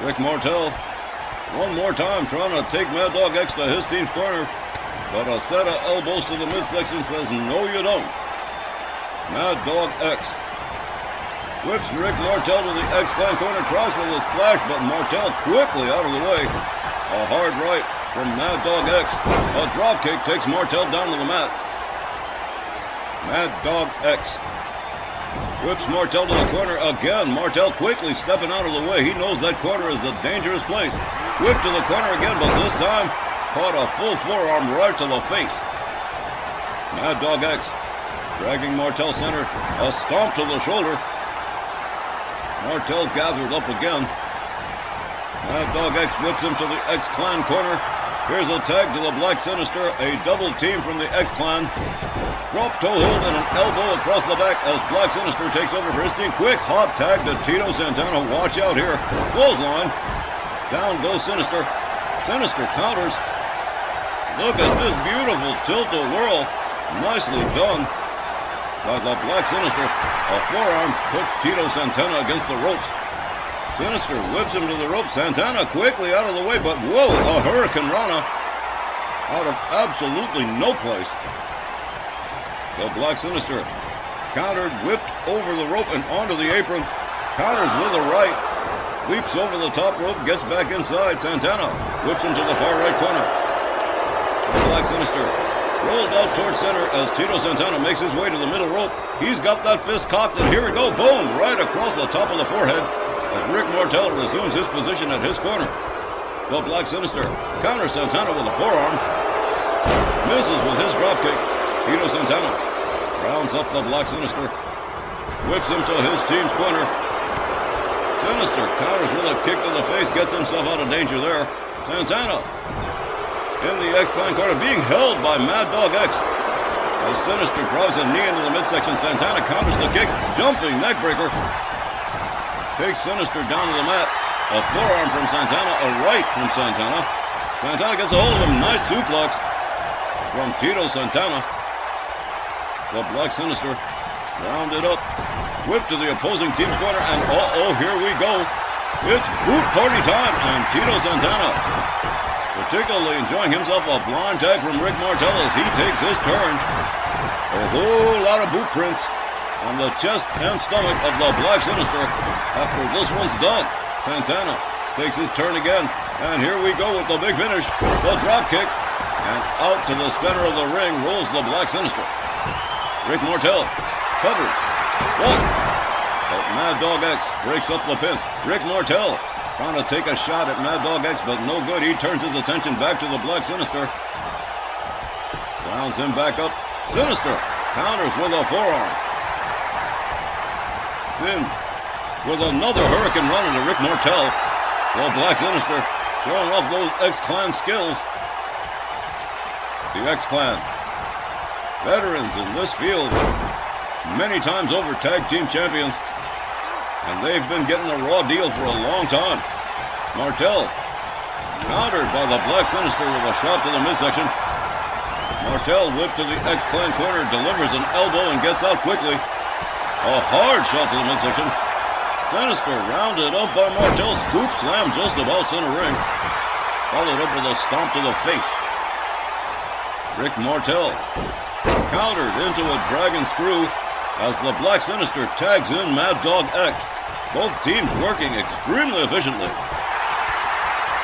Rick Martel, one more time trying to take Mad Dog X to his team's corner. But a set of elbows to the midsection says, no you don't. Mad Dog X whips Rick Martel to the X-Clan corner. Tries for the splash, but Martel quickly out of the way. A hard right from Mad Dog X. A drop kick takes Martel down to the mat. Mad Dog X whips Martel to the corner again. Martel quickly stepping out of the way. He knows that corner is a dangerous place. Whip to the corner again, but this time caught a full forearm right to the face. Mad Dog X dragging Martel center. A stomp to the shoulder. Martel gathered up again. Mad Dog X whips him to the X-Clan corner. Here's a tag to the Black Sinister. A double team from the X-Clan. Drop toe hold and an elbow across the back as Black Sinister takes over for his team. Quick hot tag to Tito Santana. Watch out here. Clothesline. Down goes Sinister. Sinister counters. Look at this beautiful tilt-a-whirl. Nicely done by the Black Sinister. A forearm puts Tito Santana against the ropes. Sinister whips him to the rope. Santana quickly out of the way, but whoa, a Hurricane Rana out of absolutely no place. The Black Sinister countered, whipped over the rope and onto the apron. Counters with a right. Leaps over the top rope, gets back inside. Santana whips him to the far right corner. The Black Sinister rolled out towards center as Tito Santana makes his way to the middle rope. He's got that fist cocked, and here we go. Boom! Right across the top of the forehead as Rick Martel resumes his position at his corner. The Black Sinister counters Santana with a forearm. Misses with his dropkick. Tito Santana rounds up the Black Sinister. Whips him to his team's corner. Sinister counters with a kick to the face. Gets himself out of danger there. Santana in the X-Clan corner, being held by Mad Dog X. As Sinister drives a knee into the midsection, Santana counters the kick. Jumping neckbreaker. Takes Sinister down to the mat. A forearm from Santana, a right from Santana. Santana gets a hold of him. Nice suplex from Tito Santana. The Black Sinister rounded up. Whip to the opposing team's corner, and uh-oh, here we go. It's boot party time, and Tito Santana particularly enjoying himself a blind tag from Rick Martel as he takes his turn. A whole lot of boot prints on the chest and stomach of the Black Sinister after this one's done. Santana takes his turn again, and here we go with the big finish, the drop kick, and out to the center of the ring rolls the Black Sinister. Rick Martel covers. One. But Mad Dog X breaks up the pin. Rick Martel trying to take a shot at Mad Dog X, but no good. He turns his attention back to the Black Sinister. Rounds him back up. Sinister counters with a forearm. Then with another Hurricane Run into Rick Martel. The Black Sinister showing off those X-Clan skills. The X-Clan, veterans in this field, many times over tag team champions, and they've been getting a raw deal for a long time. Martel countered by the Black Sinister with a shot to the midsection. Martel whipped to the X-Clan corner, delivers an elbow and gets out quickly. A hard shot to the midsection. Sinister rounded up by Martel, scoop slam just about center ring. Followed up with a stomp to the face. Rick Martel countered into a dragon screw as the Black Sinister tags in Mad Dog X. Both teams working extremely efficiently.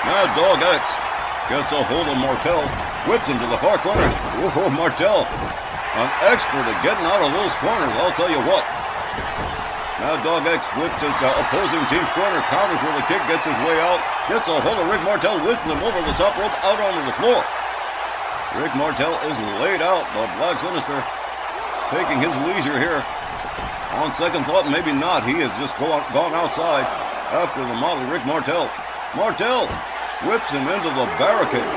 Mad Dog X gets a hold of Martel, whips him to the far corner. Whoa, Martel, an expert at getting out of those corners, I'll tell you what. Mad Dog X whips his opposing team's corner, counters with a kick, gets his way out, gets a hold of Rick Martel, whips him over the top rope, out onto the floor. Rick Martel is laid out. The Black Sinister taking his leisure here. On second thought, maybe not. He has just gone outside after the model Rick Martel. Martel whips him into the barricade.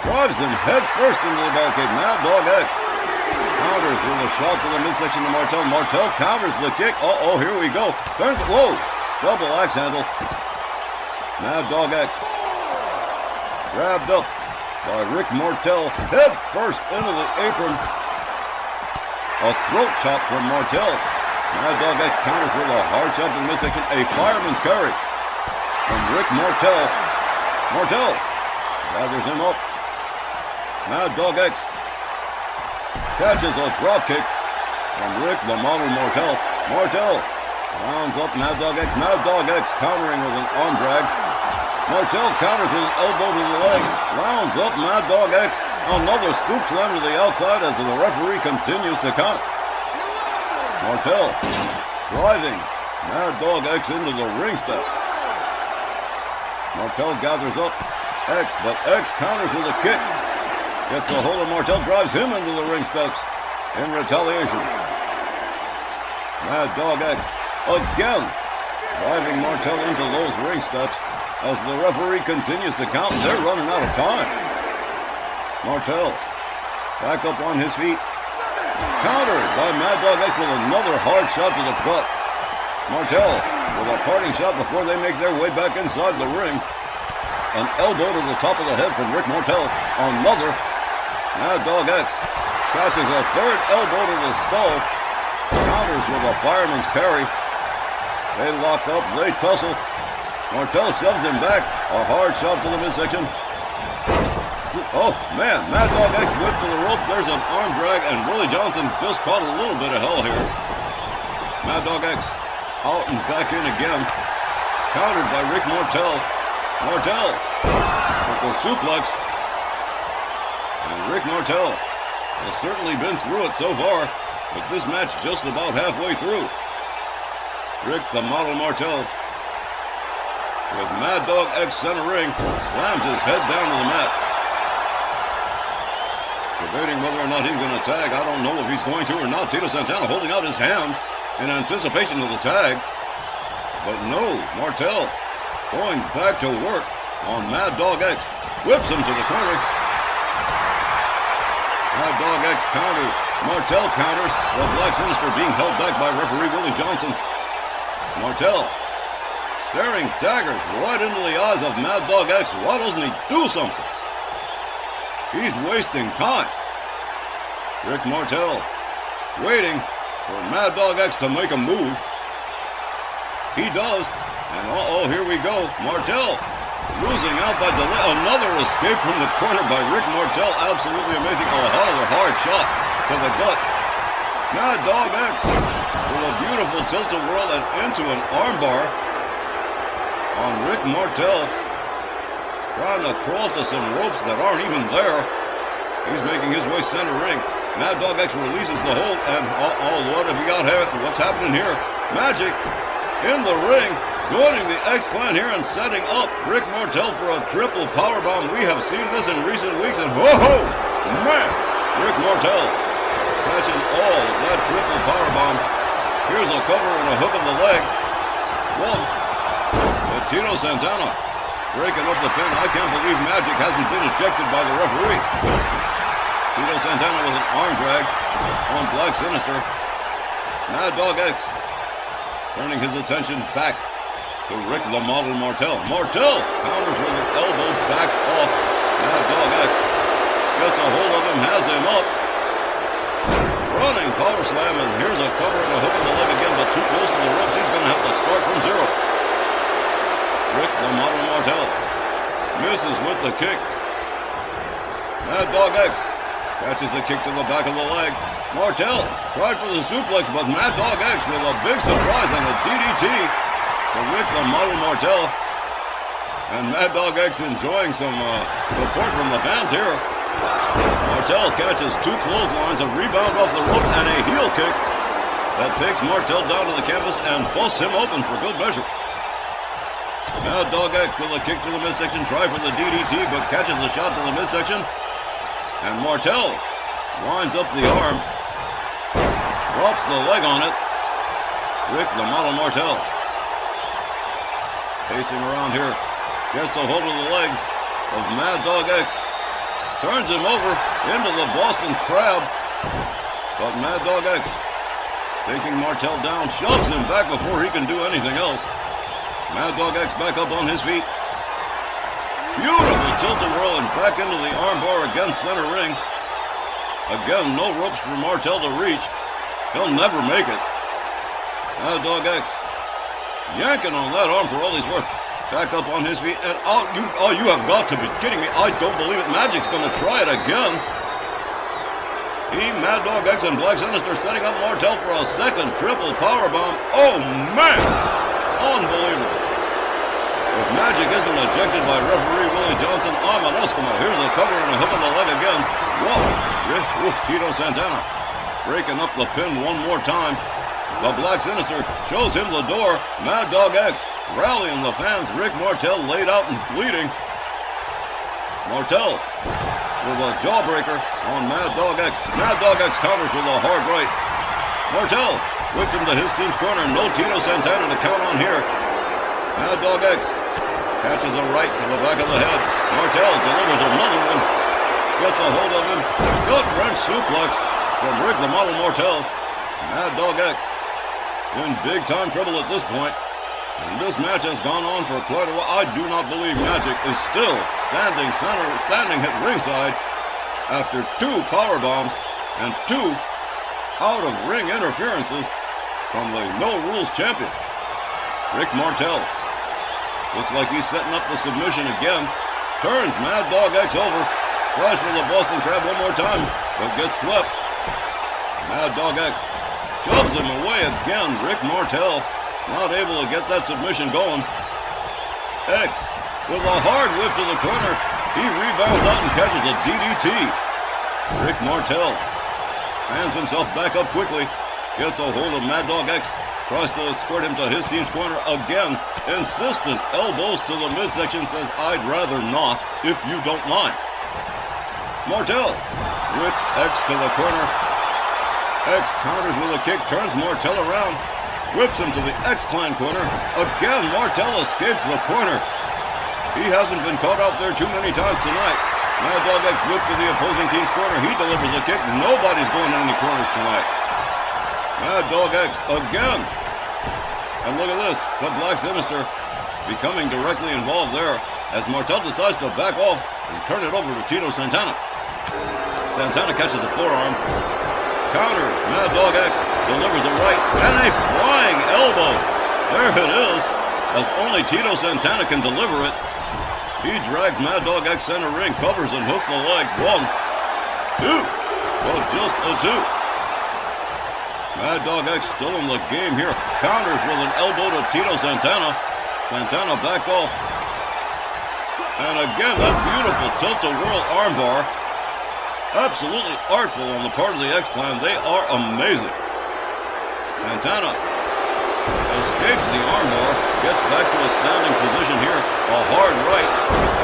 Drives him head first into the barricade. Mad Dog X counters with a shot to the midsection to Martel. Martel counters the kick. Uh-oh, here we go. Turns it. Whoa. Double axe handle. Mad Dog X grabbed up by Rick Martel, head first into the apron. A throat chop from Martel. Mad Dog X counters with a hard shot to the midsection. A fireman's carry from Rick Martel. Martel gathers him up. Mad Dog X catches a drop kick from Rick the Model Martel. Martel rounds up Mad Dog X. Mad Dog X countering with an arm drag. Martel counters with an elbow to the leg. Rounds up Mad Dog X. Another scoop slam to the outside as the referee continues to count. Martel driving Mad Dog X into the ring steps. Martel gathers up X, but X counters with a kick. Gets a hold of Martel, drives him into the ring steps in retaliation. Mad Dog X again driving Martel into those ring steps as the referee continues to count. They're running out of time. Martel back up on his feet. Countered by Mad Dog X with another hard shot to the gut. Martel with a parting shot before they make their way back inside the ring. An elbow to the top of the head from Rick Martel. Another. Mad Dog X catches a third elbow to the skull. Counters with a fireman's carry. They lock up, they tussle. Martel shoves him back. A hard shot to the midsection. Oh, man, Mad Dog X whipped to the rope. There's an arm drag, and Willie Johnson just caught a little bit of hell here. Mad Dog X out and back in again. Countered by Rick Martel. Martel with the suplex. And Rick Martel has certainly been through it so far, but this match just about halfway through. Rick the Model Martel with Mad Dog X center ring slams his head down to the mat. Debating whether or not he's going to tag. I don't know if he's going to or not. Tito Santana holding out his hand in anticipation of the tag. But no, Martel going back to work on Mad Dog X. Whips him to the corner. Mad Dog X counters. Martel counters. The Black Sinister being held back by referee Willie Johnson. Martel staring daggers right into the eyes of Mad Dog X. Why doesn't he do something? He's wasting time. Rick Martel waiting for Mad Dog X to make a move. He does. And here we go. Martel losing out by delay. Another escape from the corner by Rick Martel. Absolutely amazing. Another hard shot to the gut. Mad Dog X with a beautiful tilt-a-whirl and into an armbar on Rick Martel. Trying to crawl to some ropes that aren't even there. He's making his way center ring. Mad Dog X releases the hold, and what have we got here? What's happening here? Magic in the ring, joining the X-Clan here and setting up Rick Martel for a triple powerbomb. We have seen this in recent weeks, and whoa, man! Rick Martel catching all of that triple powerbomb. Here's a cover and a hook of the leg. One. And Tito Santana breaking up the pin. I can't believe Magic hasn't been ejected by the referee. Tito Santana with an arm drag on Black Sinister. Mad Dog X turning his attention back to Rick the Model Martel. Martel counters with an elbow, backs off Mad Dog X. Gets a hold of him, has him up. Running power slam, and here's a cover and a hook of the leg again, but too close to the ropes. He's going to have to start from zero. Rick the Model Martel misses with the kick. Mad Dog X catches the kick to the back of the leg. Martel tried for the suplex, but Mad Dog X with a big surprise and a DDT for Rick the Model Martel. And Mad Dog X enjoying some support from the fans here. Martel catches two clotheslines, a rebound off the rope, and a heel kick that takes Martel down to the canvas and busts him open for good measure. Mad Dog X with a kick to the midsection, try for the DDT, but catches the shot to the midsection. And Martel winds up the arm, drops the leg on it. Rick the Model Martel pacing around here, gets a hold of the legs of Mad Dog X, turns him over into the Boston Crab, but Mad Dog X taking Martel down, shoves him back before he can do anything else. Mad Dog X back up on his feet, Beautiful tilt-a-whirl and back into the armbar against center ring. Again, no ropes for Martel to reach. He'll never make it. Mad Dog X yanking on that arm for all he's worth. Back up on his feet, and you have got to be kidding me. I don't believe it. Magic's going to try it again. Mad Dog X and Black Sinister setting up Martel for a second triple powerbomb. Oh, man! Unbelievable. If Magic isn't ejected by referee Willie Johnson, I'm an Eskimo. Here's a cover and a hook of the leg again. Whoa! Tito Santana breaking up the pin one more time. The Black Sinister shows him the door. Mad Dog X rallying the fans. Rick Martel laid out and bleeding. Martel with a jawbreaker on Mad Dog X. Mad Dog X counters with a hard right. Martel whips him to his team's corner. No Tito Santana to count on here. Mad Dog X catches a right to the back of the head. Martel delivers another one. Gets a hold of him. Gut wrench suplex from Rick the Model Martel. Mad Dog X in big time trouble at this point. And this match has gone on for quite a while. I do not believe Magic is still standing at ringside after 2 power bombs and 2 out-of-ring interferences from the No Rules champion. Rick Martel looks like he's setting up the submission again. Turns Mad Dog X over. Flash for the Boston Crab one more time, but gets swept. Mad Dog X shoves him away again. Rick Martel not able to get that submission going. X with a hard whip to the corner. He rebounds out and catches a DDT. Rick Martel hands himself back up quickly. Gets a hold of Mad Dog X. Tries to escort him to his team's corner again. Insistent elbows to the midsection. Says, I'd rather not if you don't mind. Martel whips X to the corner. X counters with a kick. Turns Martel around. Whips him to the X-Clan corner. Again, Martel escapes the corner. He hasn't been caught out there too many times tonight. Mad Dog X whipped to the opposing team's corner. He delivers a kick. Nobody's going to any corners tonight. Mad Dog X again. And look at this. The Black Sinister becoming directly involved there as Martel decides to back off and turn it over to Tito Santana. Santana catches a forearm. Counters. Mad Dog X delivers a right and a flying elbow. There it is, as only Tito Santana can deliver it. He drags Mad Dog X center ring, covers and hooks the leg. 1, 2. Well, just a 2. Mad Dog X still in the game here. Counters with an elbow to Tito Santana. Santana back off. And again, that beautiful tilt-a-whirl armbar. Absolutely artful on the part of the X-Clan. They are amazing. Santana escapes the armbar, gets back to a standing position here. A hard right,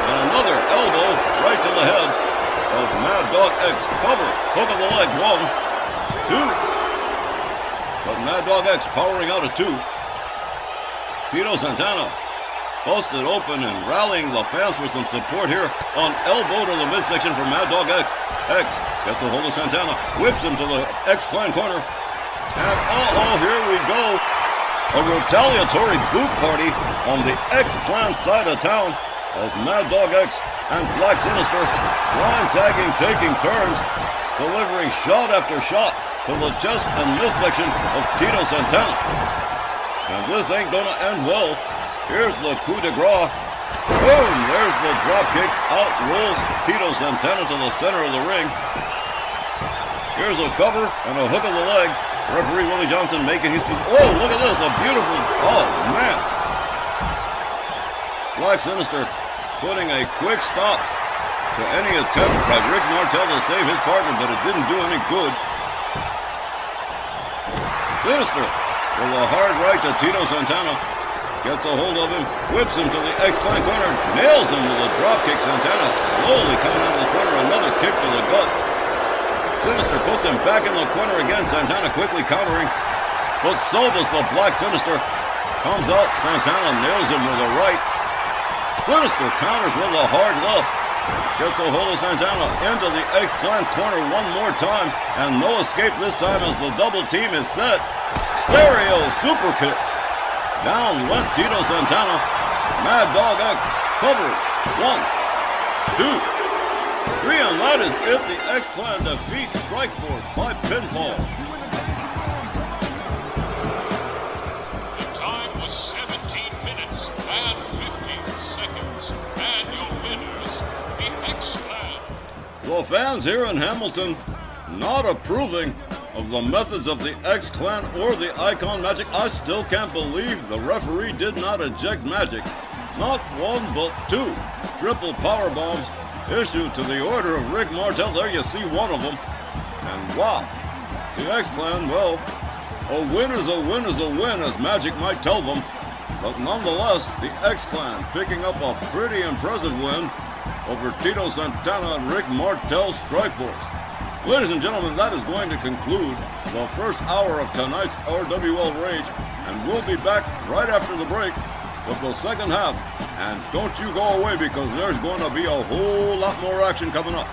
and another elbow right to the head of Mad Dog X. Cover, hook of the leg, 1, 2. But Mad Dog X powering out a 2. Tito Santana busted open and rallying the fans for some support here on elbow to the midsection from Mad Dog X. X gets a hold of Santana, whips him to the X-Clan corner. And here we go. A retaliatory boot party on the X-Clan side of town as Mad Dog X and Black Sinister line tagging, taking turns, delivering shot after shot to the chest and midsection of Tito Santana. And this ain't gonna end well. Here's the coup de grace. Boom! There's the drop kick. Out rolls Tito Santana to the center of the ring. Here's a cover and a hook of the leg. Referee Willie Johnson making his... Oh, look at this. A beautiful... Oh, man. Black Sinister putting a quick stop to any attempt by Rick Martel to save his partner, but it didn't do any good. Sinister with a hard right to Tito Santana. Gets a hold of him, whips him to the X-Clan corner, nails him with a dropkick. Santana slowly coming out of the corner, another kick to the gut. Sinister puts him back in the corner again. Santana quickly countering, but so does the Black Sinister. Comes out, Santana nails him with a right. Sinister counters with a hard left. Gets a hold of Santana into the X-Clan corner one more time, and no escape this time as the double team is set. Stereo super kicks. Down went Tito Santana. Mad Dog X covered. 1, 2, 3, and that is it. The X-Clan defeats Strikeforce by pinfall. The time was 17 minutes and 50 seconds. And your winners, the X-Clan. The fans here in Hamilton not approving of the methods of the X-Clan or the Icon Magic. I still can't believe the referee did not eject Magic. Not one, but 2 triple power bombs issued to the order of Rick Martel. There you see one of them. And wow, the X-Clan, well, a win is a win is a win, as Magic might tell them. But nonetheless, the X-Clan picking up a pretty impressive win over Tito Santana and Rick Martel's Strikeforce. Ladies and gentlemen, that is going to conclude the first hour of tonight's RWL Rage, and we'll be back right after the break with the second half. And don't you go away, because there's going to be a whole lot more action coming up.